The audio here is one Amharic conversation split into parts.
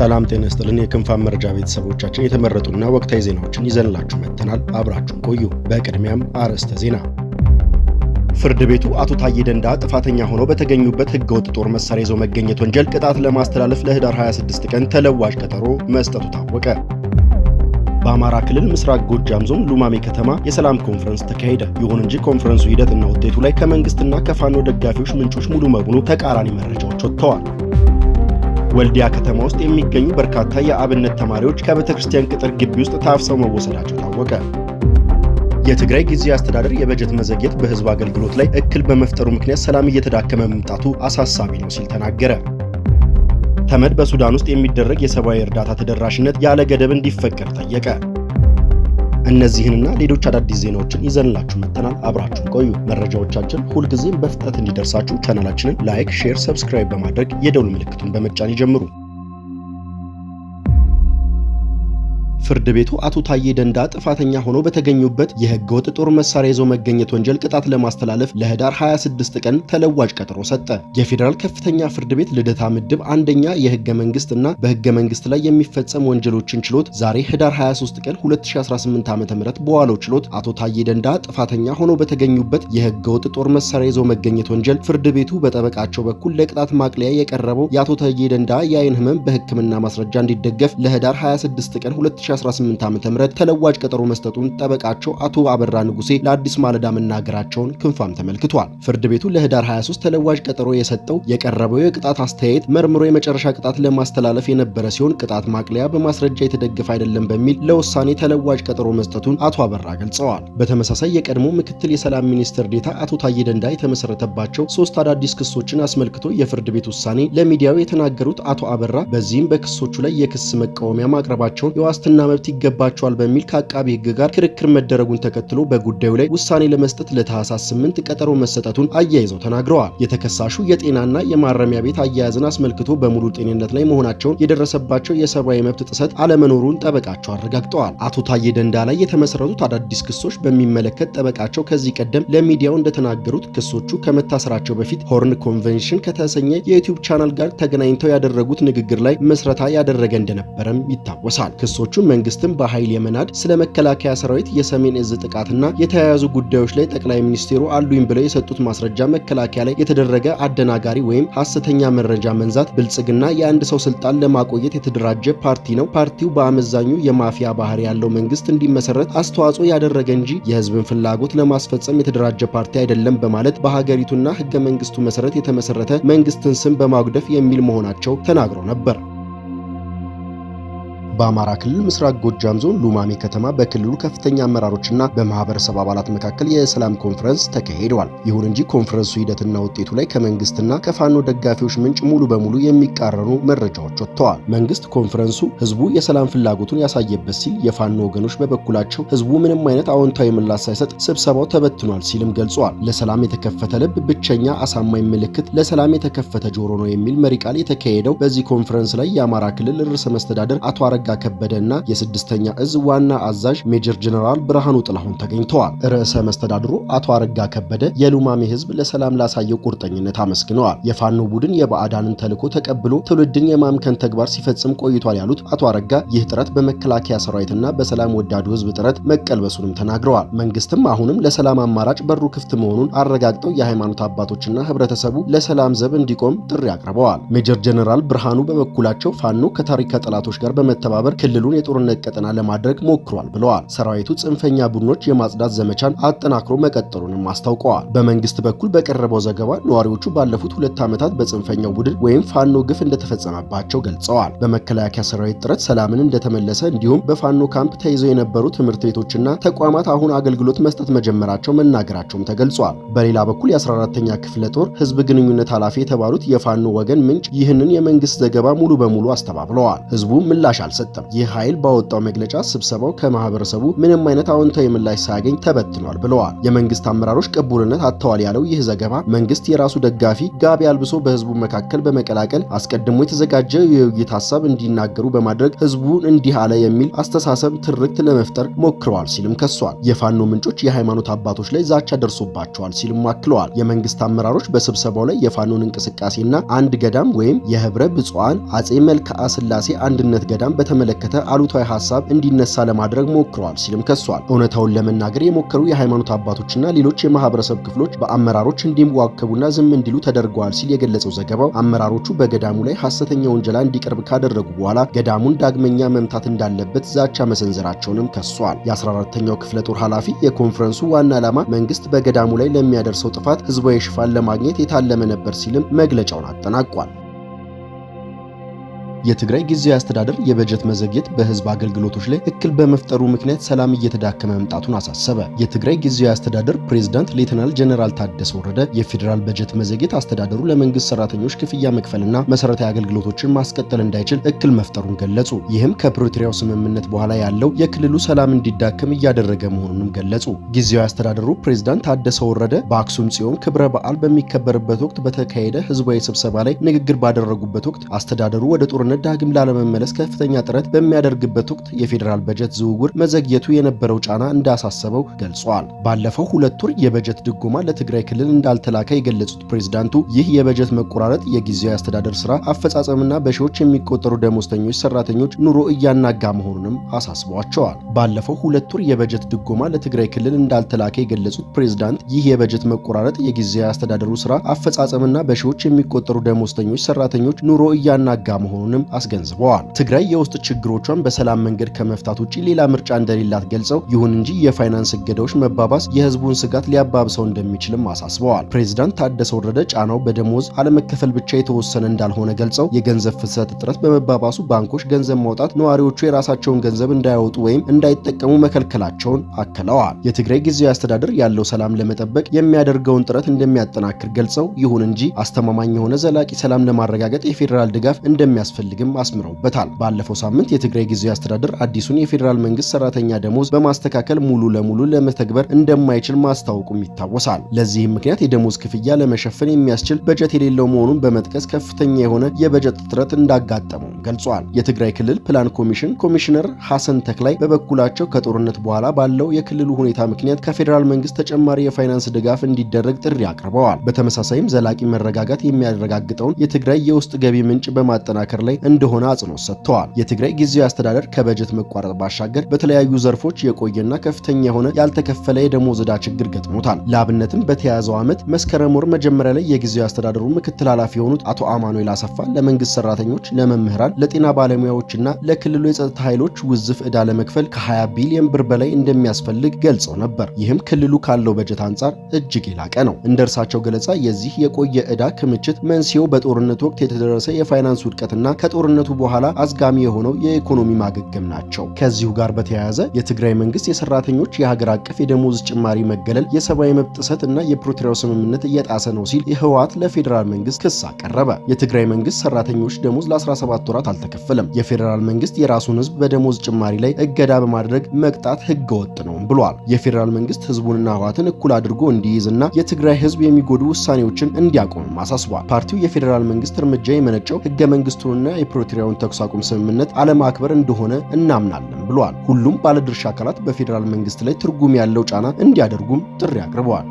ሰላም ጤና ይስጥልን። የክንፋን መረጃ ቤተሰቦቻችን የተመረጡና ወቅታዊ ዜናዎችን ይዘንላችሁ መጥተናል። አብራችሁን ቆዩ። በቅድሚያም አርዕስተ ዜና። ፍርድ ቤቱ አቶ ታዬ ደንደዓ ጥፋተኛ ሆነው በተገኙበት ህገወጥ ጦር መሳሪያ ይዘው መገኘት ወንጀል ቅጣት ለማስተላለፍ ለህዳር 26 ቀን ተለዋጭ ቀጠሮ መስጠቱ ታወቀ። በአማራ ክልል ምስራቅ ጎጃም ዞን ሉማሜ ከተማ የሰላም ኮንፈረንስ ተካሄደ። ይሁን እንጂ ኮንፈረንሱ ሂደትና ውጤቱ ላይ ከመንግስትና ከፋኖ ደጋፊዎች ምንጮች ሙሉ በሙሉ ተቃራኒ መረጃዎች ወጥተዋል። ወልዲያ ከተማ ውስጥ የሚገኙ በርካታ የአብነት ተማሪዎች ከቤተክርስቲያን ቅጥር ግቢ ውስጥ ታፍሰው መወሰዳቸው ታወቀ። የትግራይ ጊዜያዊ አስተዳደር የበጀት መዘግየት በህዝብ አገልግሎት ላይ እክል በመፍጠሩ ምክንያት ሰላም እየተዳከመ መምጣቱ አሳሳቢ ነው ሲል ተናገረ። ተመድ በሱዳን ውስጥ የሚደረግ የሰብአዊ እርዳታ ተደራሽነት ያለ ገደብ እንዲፈቀድ ጠየቀ። እነዚህንና ሌሎች አዳዲስ ዜናዎችን ይዘንላችሁ መጥተናል። አብራችሁን ቆዩ። መረጃዎቻችን ሁልጊዜም በፍጥነት እንዲደርሳችሁ ቻናላችንን ላይክ፣ ሼር፣ ሰብስክራይብ በማድረግ የደውል ምልክቱን በመጫን ይጀምሩ። ፍርድ ቤቱ አቶ ታዬ ደንደዓ ጥፋተኛ ሆነው በተገኙበት የህገወጥ ጦር መሳሪያ ይዘው መገኘት ወንጀል ቅጣት ለማስተላለፍ ለህዳር 26 ቀን ተለዋጭ ቀጠሮ ሰጠ። የፌዴራል ከፍተኛ ፍርድ ቤት ልደታ ምድብ አንደኛ የህገ መንግስት እና በህገ መንግስት ላይ የሚፈጸም ወንጀሎችን ችሎት ዛሬ ህዳር 23 ቀን 2018 ዓ.ም በዋለው ችሎት አቶ ታዬ ደንደዓ ጥፋተኛ ሆነው በተገኙበት የህገወጥ ጦር መሳሪያ ይዘው መገኘት ወንጀል ፍርድ ቤቱ በጠበቃቸው በኩል ለቅጣት ማቅለያ የቀረበው የአቶ ታዬ ደንደዓ የአይን ህመም በህክምና ማስረጃ እንዲደገፍ ለህዳር 26 ቀን 2018 ዓ.ም ተለዋጭ ቀጠሮ መስጠቱን ጠበቃቸው አቶ አበራ ንጉሴ ለአዲስ ማለዳ መናገራቸውን ክንፋም ተመልክቷል። ፍርድ ቤቱ ለህዳር 23 ተለዋጭ ቀጠሮ የሰጠው የቀረበው የቅጣት አስተያየት መርምሮ የመጨረሻ ቅጣት ለማስተላለፍ የነበረ ሲሆን ቅጣት ማቅለያ በማስረጃ የተደገፈ አይደለም በሚል ለውሳኔ ተለዋጭ ቀጠሮ መስጠቱን አቶ አበራ ገልጸዋል። በተመሳሳይ የቀድሞ ምክትል የሰላም ሚኒስትር ዴኤታ አቶ ታዬ ደንደዓ የተመሰረተባቸው 3 አዳዲስ ክሶችን አስመልክቶ የፍርድ ቤት ውሳኔ ለሚዲያው የተናገሩት አቶ አበራ በዚህም በክሶቹ ላይ የክስ መቃወሚያ ማቅረባቸውን የዋስትና መብት ይገባቸዋል በሚል ከአቃቢ ህግ ጋር ክርክር መደረጉን ተከትሎ በጉዳዩ ላይ ውሳኔ ለመስጠት ለታህሳስ 8 ቀጠሮ መሰጠቱን አያይዘው ተናግረዋል። የተከሳሹ የጤናና የማረሚያ ቤት አያያዝን አስመልክቶ በሙሉ ጤንነት ላይ መሆናቸውን የደረሰባቸው የሰብአዊ መብት ጥሰት አለመኖሩን ጠበቃቸው አረጋግጠዋል። አቶ ታዬ ደንደዓ ላይ የተመሰረቱት አዳዲስ ክሶች በሚመለከት ጠበቃቸው ከዚህ ቀደም ለሚዲያው እንደተናገሩት ክሶቹ ከመታሰራቸው በፊት ሆርን ኮንቬንሽን ከተሰኘ የዩቲዩብ ቻናል ጋር ተገናኝተው ያደረጉት ንግግር ላይ መስረታ ያደረገ እንደነበረም ይታወሳል። ክሶቹ መንግስትን በኃይል የመናድ ስለ መከላከያ ሰራዊት የሰሜን እዝ ጥቃትና የተያያዙ ጉዳዮች ላይ ጠቅላይ ሚኒስቴሩ አሉኝ ብለው የሰጡት ማስረጃ መከላከያ ላይ የተደረገ አደናጋሪ ወይም ሐሰተኛ መረጃ መንዛት፣ ብልጽግና የአንድ ሰው ስልጣን ለማቆየት የተደራጀ ፓርቲ ነው፣ ፓርቲው በአመዛኙ የማፊያ ባህሪ ያለው መንግስት እንዲመሰረት አስተዋጽኦ ያደረገ እንጂ የህዝብን ፍላጎት ለማስፈጸም የተደራጀ ፓርቲ አይደለም በማለት በሀገሪቱና ህገ መንግስቱ መሰረት የተመሰረተ መንግስትን ስም በማጉደፍ የሚል መሆናቸው ተናግረው ነበር። በአማራ ክልል ምስራቅ ጎጃም ዞን ሉማሜ ከተማ በክልሉ ከፍተኛ አመራሮችና በማህበረሰብ አባላት መካከል የሰላም ኮንፈረንስ ተካሂዷል። ይሁን እንጂ ኮንፈረንሱ ሂደትና ውጤቱ ላይ ከመንግስትና ከፋኖ ደጋፊዎች ምንጭ ሙሉ በሙሉ የሚቃረኑ መረጃዎች ወጥተዋል። መንግስት ኮንፈረንሱ ህዝቡ የሰላም ፍላጎቱን ያሳየበት ሲል፣ የፋኖ ወገኖች በበኩላቸው ህዝቡ ምንም አይነት አዎንታዊ ምላሽ ሳይሰጥ ስብሰባው ተበትኗል ሲልም ገልጿል። ለሰላም የተከፈተ ልብ ብቸኛ አሳማኝ ምልክት ለሰላም የተከፈተ ጆሮ ነው የሚል መሪ ቃል የተካሄደው በዚህ ኮንፈረንስ ላይ የአማራ ክልል ርዕሰ መስተዳደር አቶ አረጋ ከበደና የስድስተኛ እዝ ዋና አዛዥ ሜጀር ጀነራል ብርሃኑ ጥላሁን ተገኝተዋል። ርዕሰ መስተዳድሩ አቶ አረጋ ከበደ የሉማሜ ህዝብ ለሰላም ላሳየው ቁርጠኝነት አመስግነዋል። የፋኖ ቡድን የባዕዳንን ተልዕኮ ተቀብሎ ትውልድን የማምከን ተግባር ሲፈጽም ቆይቷል ያሉት አቶ አረጋ ይህ ጥረት በመከላከያ ሰራዊትና በሰላም ወዳዱ ህዝብ ጥረት መቀልበሱንም ተናግረዋል። መንግስትም አሁንም ለሰላም አማራጭ በሩ ክፍት መሆኑን አረጋግጠው የሃይማኖት አባቶችና ህብረተሰቡ ለሰላም ዘብ እንዲቆም ጥሪ አቅርበዋል። ሜጀር ጀነራል ብርሃኑ በበኩላቸው ፋኖ ከታሪክ ጠላቶች ጋር በመተባበር ክልሉን የጦርነት ቀጠና ለማድረግ ሞክሯል ብለዋል። ሰራዊቱ ጽንፈኛ ቡድኖች የማጽዳት ዘመቻን አጠናክሮ መቀጠሉንም አስታውቀዋል። በመንግስት በኩል በቀረበው ዘገባ ነዋሪዎቹ ባለፉት 2 ዓመታት በጽንፈኛው ቡድን ወይም ፋኖ ግፍ እንደተፈጸመባቸው ገልጸዋል። በመከላከያ ሰራዊት ጥረት ሰላምን እንደተመለሰ እንዲሁም በፋኖ ካምፕ ተይዘው የነበሩ ትምህርት ቤቶችና ተቋማት አሁን አገልግሎት መስጠት መጀመራቸው መናገራቸውም ተገልጿል። በሌላ በኩል የ14ኛ ክፍለ ጦር ህዝብ ግንኙነት ኃላፊ የተባሉት የፋኖ ወገን ምንጭ ይህንን የመንግስት ዘገባ ሙሉ በሙሉ አስተባብለዋል። ህዝቡ ምላሽ አልሰጠም። አልሰጠም። ይህ ኃይል ባወጣው መግለጫ ስብሰባው ከማህበረሰቡ ምንም አይነት አዎንታዊ ምላሽ ሳያገኝ ተበትኗል ብለዋል። የመንግስት አመራሮች ቅቡልነት አጥተዋል ያለው ይህ ዘገባ መንግስት የራሱ ደጋፊ ጋቢ አልብሶ በህዝቡ መካከል በመቀላቀል አስቀድሞ የተዘጋጀ የውይይት ሐሳብ እንዲናገሩ በማድረግ ህዝቡን እንዲህ አለ የሚል አስተሳሰብ ትርክት ለመፍጠር ሞክረዋል ሲልም ከሷል። የፋኖ ምንጮች የሃይማኖት አባቶች ላይ ዛቻ ደርሶባቸዋል ሲልም አክለዋል። የመንግስት አመራሮች በስብሰባው ላይ የፋኖን እንቅስቃሴና አንድ ገዳም ወይም የህብረ ብፁዓን አጼ መልክዓ ስላሴ አንድነት ገዳም በተመለከተ አሉታዊ ሐሳብ እንዲነሳ ለማድረግ ሞክረዋል ሲልም ከሷል። እውነታውን ለመናገር የሞከሩ የሃይማኖት አባቶችና ሌሎች የማህበረሰብ ክፍሎች በአመራሮች እንዲዋከቡና ዝም እንዲሉ ተደርገዋል ሲል የገለጸው ዘገባው አመራሮቹ በገዳሙ ላይ ሐሰተኛ ወንጀላ እንዲቀርብ ካደረጉ በኋላ ገዳሙን ዳግመኛ መምታት እንዳለበት ዛቻ መሰንዘራቸውንም ከሷል። የ14ኛው ክፍለ ጦር ኃላፊ የኮንፈረንሱ ዋና ዓላማ መንግስት በገዳሙ ላይ ለሚያደርሰው ጥፋት ህዝባዊ ሽፋን ለማግኘት የታለመ ነበር ሲልም መግለጫውን አጠናቋል። የትግራይ ጊዜያዊ አስተዳደር የበጀት መዘግየት በህዝብ አገልግሎቶች ላይ እክል በመፍጠሩ ምክንያት ሰላም እየተዳከመ መምጣቱን አሳሰበ። የትግራይ ጊዜያዊ አስተዳደር ፕሬዝዳንት ሌተናል ጀነራል ታደሰ ወረደ የፌዴራል በጀት መዘግየት አስተዳደሩ ለመንግስት ሰራተኞች ክፍያ መክፈልና መሰረታዊ አገልግሎቶችን ማስቀጠል እንዳይችል እክል መፍጠሩን ገለጹ። ይህም ከፕሪቶሪያው ስምምነት በኋላ ያለው የክልሉ ሰላም እንዲዳከም እያደረገ መሆኑንም ገለጹ። ጊዜያዊ አስተዳደሩ ፕሬዝዳንት ታደሰ ወረደ በአክሱም ጽዮን ክብረ በዓል በሚከበርበት ወቅት በተካሄደ ህዝባዊ ስብሰባ ላይ ንግግር ባደረጉበት ወቅት አስተዳደሩ ወደ ጦርነት ዳግም ላለመመለስ ከፍተኛ ጥረት በሚያደርግበት ወቅት የፌዴራል በጀት ዝውውር መዘግየቱ የነበረው ጫና እንዳሳሰበው ገልጿል። ባለፈው 2 ወር የበጀት ድጎማ ለትግራይ ክልል እንዳልተላከ የገለጹት ፕሬዝዳንቱ ይህ የበጀት መቆራረጥ የጊዜያዊ አስተዳደር ስራ አፈጻጸምና በሺዎች የሚቆጠሩ ደሞዝተኞች ሰራተኞች ኑሮ እያናጋ መሆኑንም አሳስበዋቸዋል። ባለፈው 2 ወር የበጀት ድጎማ ለትግራይ ክልል እንዳልተላከ የገለጹት ፕሬዝዳንት ይህ የበጀት መቆራረጥ የጊዜያዊ አስተዳደሩ ስራ አፈጻጸምና በሺዎች የሚቆጠሩ ደሞዝተኞች ሰራተኞች ኑሮ እያናጋ መሆኑንም አስገንዝበዋል። ትግራይ የውስጥ ችግሮቿን በሰላም መንገድ ከመፍታት ውጪ ሌላ ምርጫ እንደሌላት ገልጸው ይሁን እንጂ የፋይናንስ እገዳዎች መባባስ የህዝቡን ስጋት ሊያባብሰው እንደሚችልም አሳስበዋል። ፕሬዝዳንት ታደሰ ወረደ ጫናው በደሞዝ አለመከፈል ብቻ የተወሰነ እንዳልሆነ ገልጸው የገንዘብ ፍሰት እጥረት በመባባሱ ባንኮች ገንዘብ ማውጣት ነዋሪዎቹ የራሳቸውን ገንዘብ እንዳያወጡ ወይም እንዳይጠቀሙ መከልከላቸውን አክለዋል። የትግራይ ጊዜያዊ አስተዳደር ያለው ሰላም ለመጠበቅ የሚያደርገውን ጥረት እንደሚያጠናክር ገልጸው ይሁን እንጂ አስተማማኝ የሆነ ዘላቂ ሰላም ለማረጋገጥ የፌዴራል ድጋፍ እንደሚያስፈልግም አስምረውበታል። ባለፈው ሳምንት የትግራይ ጊዜያዊ አስተዳደር አዲሱን የፌዴራል መንግስት ሰራተኛ ደሞዝ በማስተካከል ሙሉ ለሙሉ ለመተግበር እንደማይችል ማስታወቁም ይታወሳል። ለዚህም ምክንያት የደሞዝ ክፍያ ለመሸፈን የሚያስችል በጀት የሌለው መሆኑን በመጥቀስ ከፍተኛ የሆነ የበጀት እጥረት እንዳጋጠመው ገልጿል። የትግራይ ክልል ፕላን ኮሚሽን ኮሚሽነር ሐሰን ተክላይ በበኩላቸው ከጦርነት በኋላ ባለው የክልሉ ሁኔታ ምክንያት ከፌዴራል መንግስት ተጨማሪ የፋይናንስ ድጋፍ እንዲደረግ ጥሪ አቅርበዋል። በተመሳሳይም ዘላቂ መረጋጋት የሚያረጋግጠውን የትግራይ የውስጥ ገቢ ምንጭ በማጠናከር ላይ እንደሆነ አጽንኦት ሰጥተዋል። የትግራይ ጊዜያዊ አስተዳደር ከበጀት መቋረጥ ባሻገር በተለያዩ ዘርፎች የቆየና ከፍተኛ የሆነ ያልተከፈለ የደሞዝ ዕዳ ችግር ገጥሞታል። ለአብነትም በተያዘው ዓመት መስከረም ወር መጀመሪያ ላይ የጊዜያዊ አስተዳደሩ ምክትል ኃላፊ የሆኑት አቶ አማኑኤል አሰፋ ለመንግስት ሰራተኞች፣ ለመምህራን፣ ለጤና ባለሙያዎችና ለክልሉ የጸጥታ ኃይሎች ውዝፍ ዕዳ ለመክፈል ከ20 ቢሊዮን ብር በላይ እንደሚያስፈልግ ገልጸው ነበር። ይህም ክልሉ ካለው በጀት አንጻር እጅግ የላቀ ነው። እንደ እርሳቸው ገለጻ የዚህ የቆየ ዕዳ ክምችት መንስኤው በጦርነት ወቅት የተደረሰ የፋይናንስ ውድቀትና ከጦርነቱ በኋላ አዝጋሚ የሆነው የኢኮኖሚ ማገገም ናቸው። ከዚሁ ጋር በተያያዘ የትግራይ መንግስት የሰራተኞች የሀገር አቀፍ የደሞዝ ጭማሪ መገለል የሰብአዊ መብት ጥሰት እና የፕሪቶሪያው ስምምነት እየጣሰ ነው ሲል የህወሓት ለፌዴራል መንግስት ክስ አቀረበ። የትግራይ መንግስት ሰራተኞች ደሞዝ ለ17 ወራት አልተከፈለም። የፌዴራል መንግስት የራሱን ህዝብ በደሞዝ ጭማሪ ላይ እገዳ በማድረግ መቅጣት ህገወጥ ነው ብሏል። የፌዴራል መንግስት ህዝቡንና ህወሓትን እኩል አድርጎ እንዲይዝና የትግራይ ህዝብ የሚጎዱ ውሳኔዎችን እንዲያቆም አሳስቧል። ፓርቲው የፌዴራል መንግስት እርምጃ የመነጨው ህገ መንግስቱንና የፕሪቶሪያውን ተኩስ አቁም ስምምነት አለማክበር እንደሆነ እናምናለን ብሏል። ሁሉም ባለድርሻ አካላት በፌዴራል መንግስት ላይ ትርጉም ያለው ጫና እንዲያደርጉም ጥሪ አቅርበዋል።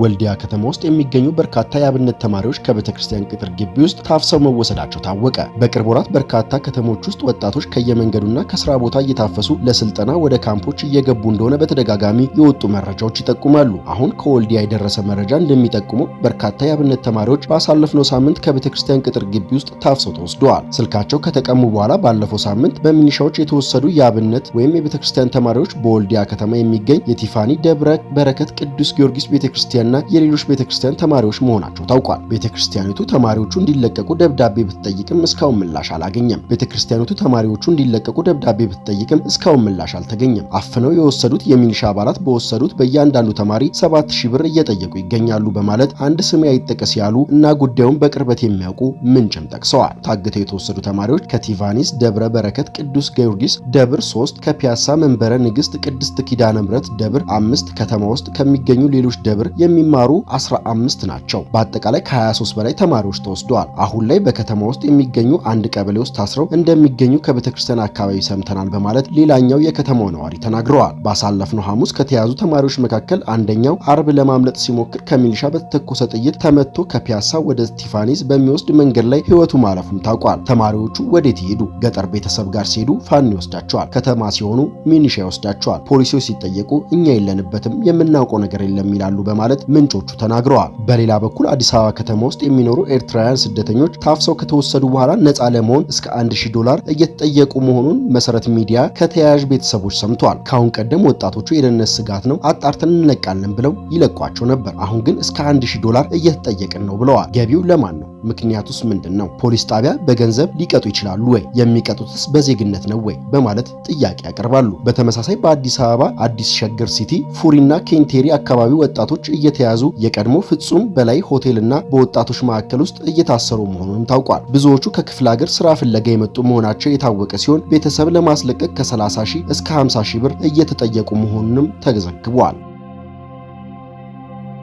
ወልዲያ ከተማ ውስጥ የሚገኙ በርካታ የአብነት ተማሪዎች ከቤተክርስቲያን ቅጥር ግቢ ውስጥ ታፍሰው መወሰዳቸው ታወቀ። በቅርብ ወራት በርካታ ከተሞች ውስጥ ወጣቶች ከየመንገዱና ከስራ ቦታ እየታፈሱ ለስልጠና ወደ ካምፖች እየገቡ እንደሆነ በተደጋጋሚ የወጡ መረጃዎች ይጠቁማሉ። አሁን ከወልዲያ የደረሰ መረጃ እንደሚጠቁመው በርካታ የአብነት ተማሪዎች ባሳለፍነው ሳምንት ከቤተክርስቲያን ቅጥር ግቢ ውስጥ ታፍሰው ተወስደዋል። ስልካቸው ከተቀሙ በኋላ ባለፈው ሳምንት በሚኒሻዎች የተወሰዱ የአብነት ወይም የቤተክርስቲያን ተማሪዎች በወልዲያ ከተማ የሚገኝ የቲፋኒ ደብረ በረከት ቅዱስ ጊዮርጊስ ቤተክርስቲያን የኢትዮጵያና የሌሎች ቤተክርስቲያን ተማሪዎች መሆናቸው ታውቋል። ቤተክርስቲያኒቱ ተማሪዎቹ እንዲለቀቁ ደብዳቤ ብትጠይቅም እስካሁን ምላሽ አላገኘም። ቤተክርስቲያኒቱ ተማሪዎቹ እንዲለቀቁ ደብዳቤ ብትጠይቅም እስካሁን ምላሽ አልተገኘም። አፍነው የወሰዱት የሚሊሻ አባላት በወሰዱት በእያንዳንዱ ተማሪ 7000 ብር እየጠየቁ ይገኛሉ በማለት አንድ ስም አይጠቀስ ያሉ እና ጉዳዩን በቅርበት የሚያውቁ ምንጭም ጠቅሰዋል። ታግተው የተወሰዱ ተማሪዎች ከቲቫኒስ ደብረ በረከት ቅዱስ ጊዮርጊስ ደብር 3፣ ከፒያሳ መንበረ ንግስት ቅድስት ኪዳነ ምሕረት ደብር 5 ከተማ ውስጥ ከሚገኙ ሌሎች ደብር የሚማሩ 15 ናቸው። በአጠቃላይ ከ23 በላይ ተማሪዎች ተወስደዋል። አሁን ላይ በከተማ ውስጥ የሚገኙ አንድ ቀበሌ ውስጥ ታስረው እንደሚገኙ ከቤተክርስቲያን አካባቢ ሰምተናል በማለት ሌላኛው የከተማው ነዋሪ ተናግረዋል። ባሳለፍነው ሐሙስ ከተያዙ ተማሪዎች መካከል አንደኛው አርብ ለማምለጥ ሲሞክር ከሚሊሻ በተተኮሰ ጥይት ተመቶ ከፒያሳ ወደ ስቲፋኒስ በሚወስድ መንገድ ላይ ሕይወቱ ማለፉም ታውቋል። ተማሪዎቹ ወዴት ይሄዱ? ገጠር ቤተሰብ ጋር ሲሄዱ ፋኖ ይወስዳቸዋል፣ ከተማ ሲሆኑ ሚኒሻ ይወስዳቸዋል። ፖሊሶች ሲጠየቁ እኛ የለንበትም የምናውቀው ነገር የለም ይላሉ በማለት ምንጮቹ ተናግረዋል። በሌላ በኩል አዲስ አበባ ከተማ ውስጥ የሚኖሩ ኤርትራውያን ስደተኞች ታፍሰው ከተወሰዱ በኋላ ነፃ ለመሆን እስከ $1000 እየተጠየቁ መሆኑን መሰረት ሚዲያ ከተያያዥ ቤተሰቦች ሰምቷል። ካሁን ቀደም ወጣቶቹ የደህንነት ስጋት ነው አጣርተን እንለቃለን ብለው ይለቋቸው ነበር። አሁን ግን እስከ $1000 እየተጠየቅን ነው ብለዋል። ገቢው ለማን ነው? ምክንያቱስ ምንድን ነው? ፖሊስ ጣቢያ በገንዘብ ሊቀጡ ይችላሉ ወይ? የሚቀጡትስ በዜግነት ነው ወይ? በማለት ጥያቄ ያቀርባሉ። በተመሳሳይ በአዲስ አበባ አዲስ ሸገር ሲቲ፣ ፉሪና ኬንቴሪ አካባቢ ወጣቶች እየተያዙ የቀድሞ ፍጹም በላይ ሆቴልና በወጣቶች ማዕከል ውስጥ እየታሰሩ መሆኑንም ታውቋል። ብዙዎቹ ከክፍለ ሀገር ስራ ፍለጋ የመጡ መሆናቸው የታወቀ ሲሆን ቤተሰብ ለማስለቀቅ ከ30,000 እስከ 50,000 ብር እየተጠየቁ መሆኑንም ተዘግቧል።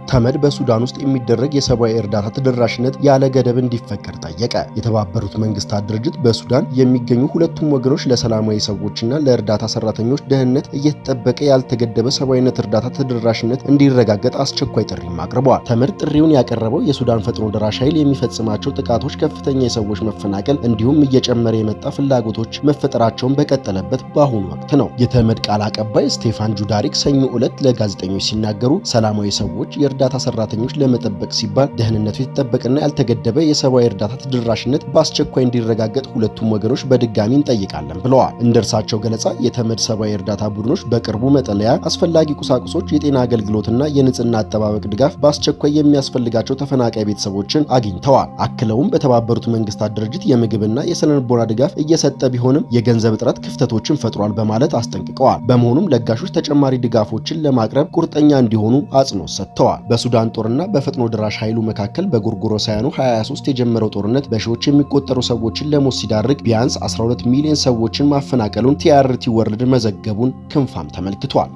ተመድ በሱዳን ውስጥ የሚደረግ የሰብአዊ እርዳታ ተደራሽነት ያለ ገደብ እንዲፈቀድ ጠየቀ። የተባበሩት መንግስታት ድርጅት በሱዳን የሚገኙ ሁለቱም ወገኖች ለሰላማዊ ሰዎችና ለእርዳታ ሰራተኞች ደህንነት እየተጠበቀ ያልተገደበ ሰብአዊነት እርዳታ ተደራሽነት እንዲረጋገጥ አስቸኳይ ጥሪም አቅርበዋል። ተመድ ጥሪውን ያቀረበው የሱዳን ፈጥኖ ደራሽ ኃይል የሚፈጽማቸው ጥቃቶች፣ ከፍተኛ የሰዎች መፈናቀል እንዲሁም እየጨመረ የመጣ ፍላጎቶች መፈጠራቸውን በቀጠለበት በአሁኑ ወቅት ነው። የተመድ ቃል አቀባይ ስቴፋን ጁዳሪክ ሰኞ ዕለት ለጋዜጠኞች ሲናገሩ ሰላማዊ ሰዎች የእርዳታ ሰራተኞች ለመጠበቅ ሲባል ደህንነቱ የተጠበቀና ያልተገደበ የሰብአዊ እርዳታ ተደራሽነት በአስቸኳይ እንዲረጋገጥ ሁለቱም ወገኖች በድጋሚ እንጠይቃለን ብለዋል። እንደ እርሳቸው ገለጻ የተመድ ሰብአዊ እርዳታ ቡድኖች በቅርቡ መጠለያ፣ አስፈላጊ ቁሳቁሶች፣ የጤና አገልግሎትና የንጽህና አጠባበቅ ድጋፍ በአስቸኳይ የሚያስፈልጋቸው ተፈናቃይ ቤተሰቦችን አግኝተዋል። አክለውም በተባበሩት መንግስታት ድርጅት የምግብና የስነልቦና ድጋፍ እየሰጠ ቢሆንም የገንዘብ እጥረት ክፍተቶችን ፈጥሯል በማለት አስጠንቅቀዋል። በመሆኑም ለጋሾች ተጨማሪ ድጋፎችን ለማቅረብ ቁርጠኛ እንዲሆኑ አጽንኦት ሰጥተዋል። በሱዳን ጦርና በፈጥኖ ደራሽ ኃይሉ መካከል በጎርጎሮሳውያኑ 23 የጀመረው ጦርነት በሺዎች የሚቆጠሩ ሰዎችን ለሞት ሲዳርግ ቢያንስ 12 ሚሊዮን ሰዎችን ማፈናቀሉን ቲአርቲ ወርልድ መዘገቡን ክንፋም ተመልክቷል።